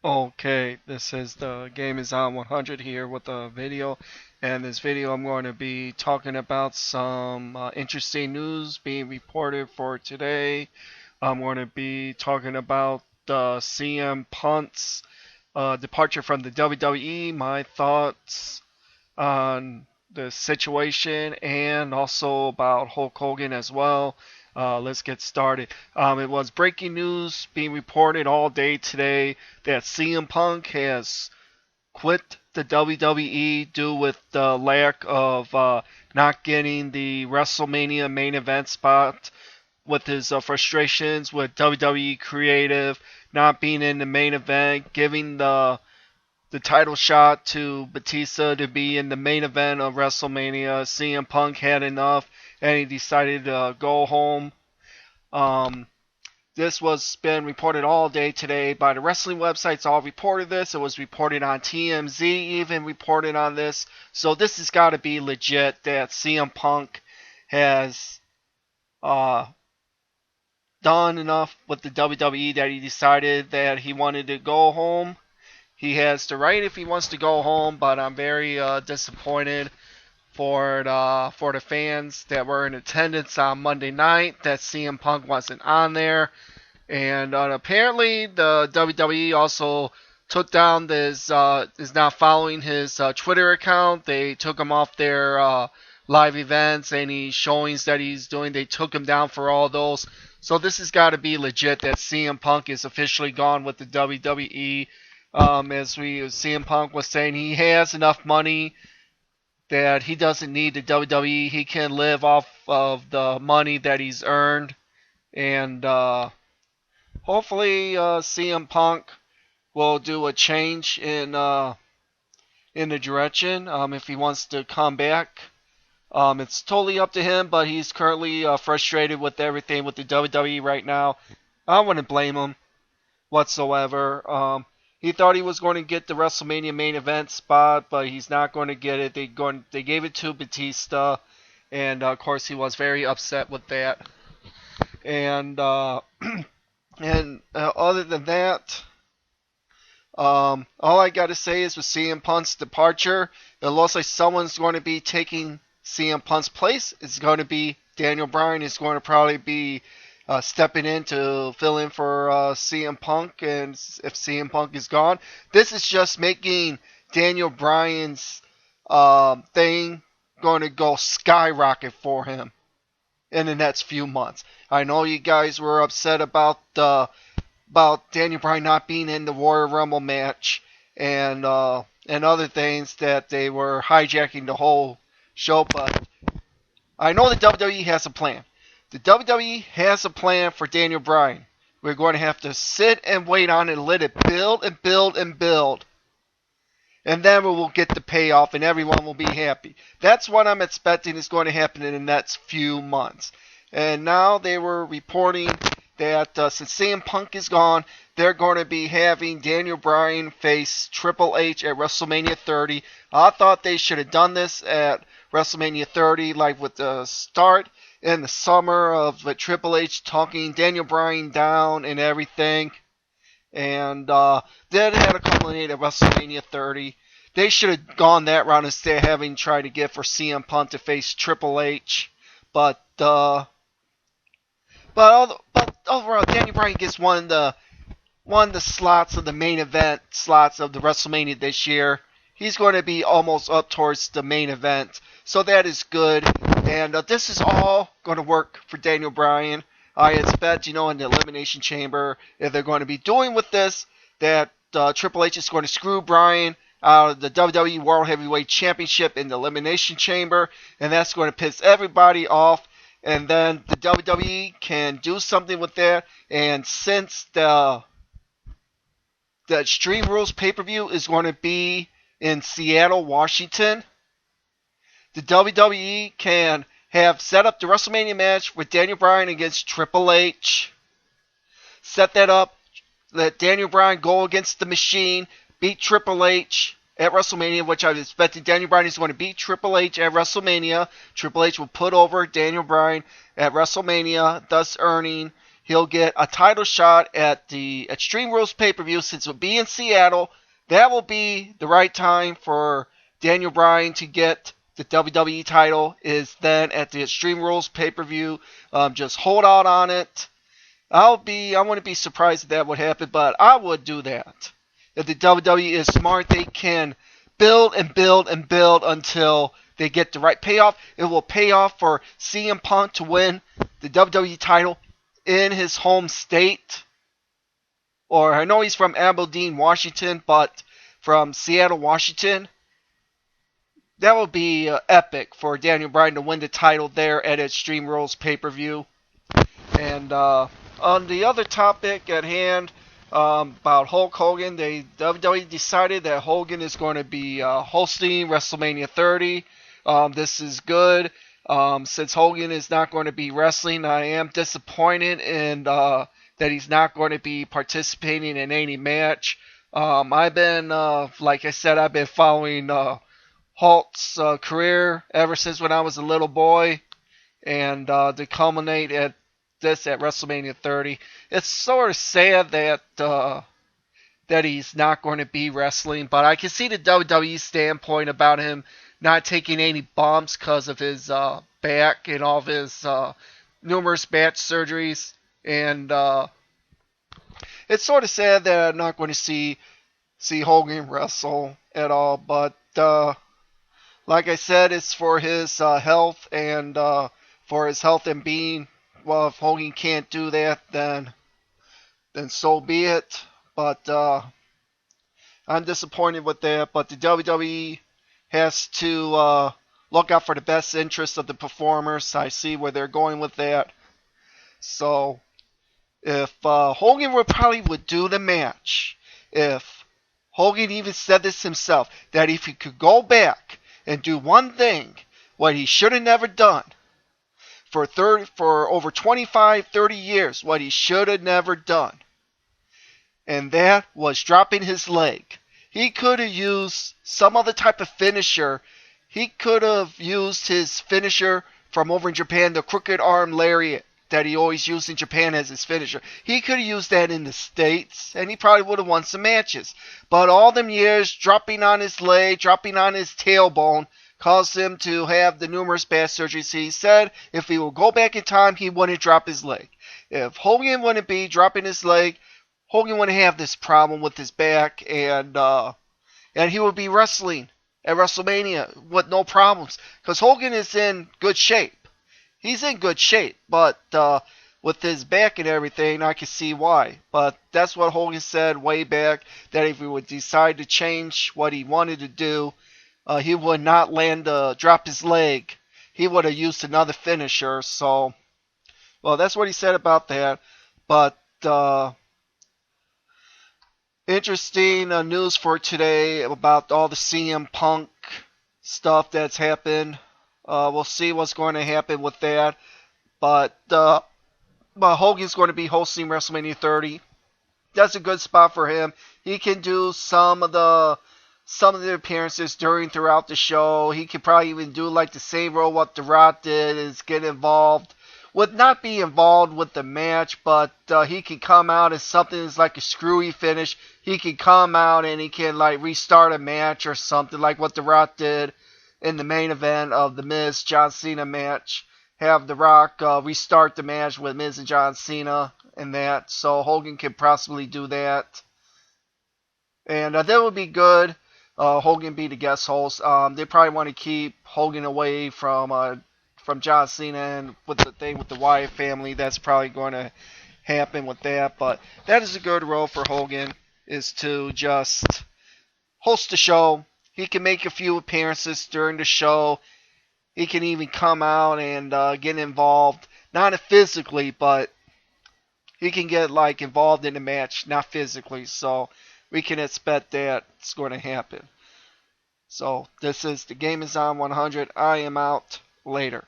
Okay, this is the Game is on 100 here with a video. And this video I'm going to be talking about some interesting news being reported for today. I'm going to be talking about CM Punk's departure from the WWE, my thoughts on the situation, and also about Hulk Hogan as well. Let's get started. It was breaking news being reported all day today that CM Punk has quit the WWE due with the lack of not getting the WrestleMania main event spot, with his frustrations with WWE creative not being in the main event, giving the title shot to Batista to be in the main event of WrestleMania. CM Punk had enough and he decided to go home. Um, this was been reported all day today by the wrestling websites. All reported this. It was reported on TMZ, even reported on this. So this has got to be legit that CM Punk has uh, done enough with the WWE that he decided that he wanted to go home. He has the right if he wants to go home, but I'm very disappointed for the fans that were in attendance on Monday night that CM Punk wasn't on there. And apparently the WWE also took down this is now following his Twitter account. They took him off their live events, any showings that he's doing. They took him down for all those. So this has got to be legit that CM Punk is officially gone with the WWE. As CM Punk was saying, he has enough money that he doesn't need the WWE. He can live off of the money that he's earned, and hopefully CM Punk will do a change in the direction if he wants to come back. It's totally up to him, but he's currently frustrated with everything with the WWE right now. I wouldn't blame him whatsoever. He thought he was going to get the WrestleMania main event spot, but he's not going to get it. They gave it to Batista, and of course he was very upset with that. And other than that, all I got to say is with CM Punk's departure, it looks like someone's going to be taking CM Punk's place. It's going to be Daniel Bryan is going to probably be stepping in to fill in for CM Punk, and if CM Punk is gone, this is just making Daniel Bryan's thing going to go skyrocket for him in the next few months. I know you guys were upset about Daniel Bryan not being in the Royal Rumble match and other things that they were hijacking the whole show, but I know the WWE has a plan. The WWE has a plan for Daniel Bryan. We're going to have to sit and wait on it and let it build and build and build. And then we will get the payoff and everyone will be happy. That's what I'm expecting is going to happen in the next few months. And now they were reporting that since CM Punk is gone, they're going to be having Daniel Bryan face Triple H at WrestleMania 30. I thought they should have done this at WrestleMania 30, like with the start in the summer of with Triple H talking Daniel Bryan down and everything. And then had a culminate at WrestleMania 30. They should have gone that route instead of having tried to get for CM Punk to face Triple H. But overall, Daniel Bryan gets one of the slots of the main event slots of the WrestleMania this year. He's going to be almost up towards the main event, so that is good. And this is all going to work for Daniel Bryan. I expect, in the Elimination Chamber, if they're going to be doing with this, that Triple H is going to screw Bryan out of the WWE World Heavyweight Championship in the Elimination Chamber, and that's going to piss everybody off. And then the WWE can do something with that. And since the Extreme Rules pay-per-view is going to be in Seattle, Washington, the WWE can have set up the WrestleMania match with Daniel Bryan against Triple H. Set that up. Let Daniel Bryan go against the Machine, beat Triple H at WrestleMania, which I've expected Daniel Bryan is going to beat Triple H at WrestleMania. Triple H will put over Daniel Bryan at WrestleMania, thus earning he'll get a title shot at the Extreme Rules pay-per-view. Since it will be in Seattle, that will be the right time for Daniel Bryan to get the WWE title, is then at the Extreme Rules pay-per-view. Just hold out on it. I wouldn't be surprised if that would happen, but I would do that. If the WWE is smart, they can build and build and build until they get the right payoff. It will pay off for CM Punk to win the WWE title in his home state. Or I know he's from Aberdeen, Washington, but from Seattle, Washington. That would be epic for Daniel Bryan to win the title there at Extreme Rules pay-per-view. And on the other topic at hand, about Hulk Hogan, WWE decided that Hogan is going to be hosting WrestleMania 30. This is good. Since Hogan is not going to be wrestling, I am disappointed in that he's not going to be participating in any match. I've been, like I said, I've been following Hulk's career ever since when I was a little boy, and to culminate at this at WrestleMania 30, it's sort of sad that he's not going to be wrestling, but I can see the WWE standpoint about him not taking any bumps because of his back and all of his numerous back surgeries, and it's sort of sad that I'm not going to see Hogan wrestle at all, but like I said, it's for his health and for his health and being. Well, if Hogan can't do that, then so be it. But I'm disappointed with that. But the WWE has to look out for the best interests of the performers. I see where they're going with that. So if Hogan would do the match, if Hogan even said this himself, that if he could go back and do one thing, what he should have never done, for over 25, 30 years, what he should have never done, and that was dropping his leg. He could have used some other type of finisher. He could have used his finisher from over in Japan, the crooked arm lariat that he always used in Japan as his finisher. He could have used that in the States, and he probably would have won some matches. But all them years, dropping on his leg, dropping on his tailbone, caused him to have the numerous back surgeries. He said if he would go back in time, he wouldn't drop his leg. If Hogan wouldn't be dropping his leg, Hogan wouldn't have this problem with his back, and he would be wrestling at WrestleMania with no problems. Because Hogan is in good shape. He's in good shape, but with his back and everything, I can see why. But that's what Hogan said way back, that if he would decide to change what he wanted to do, he would not drop his leg. He would have used another finisher. So, well, that's what he said about that. But interesting news for today about all the CM Punk stuff that's happened. We'll see what's going to happen with that. But Hogan's going to be hosting WrestleMania 30. That's a good spot for him. He can do some of the appearances throughout the show. He could probably even do like the same role what The Rock did, is get involved. Would not be involved with the match, but he can come out as something that's like a screwy finish. He can come out and he can like restart a match or something like what The Rock did in the main event of the Miz John Cena match. Have The Rock restart the match with Miz and John Cena and that. So Hogan can possibly do that. And that would be good. Hogan be the guest host. They probably want to keep Hogan away from John Cena, and with the thing with the Wyatt family, that's probably going to happen with that. But that is a good role for Hogan, is to just host the show. He can make a few appearances during the show. He can even come out and get involved, not physically, but he can get like involved in the match, not physically. So we can expect that's going to happen. So this is The Game Is On 100. I am out. Later.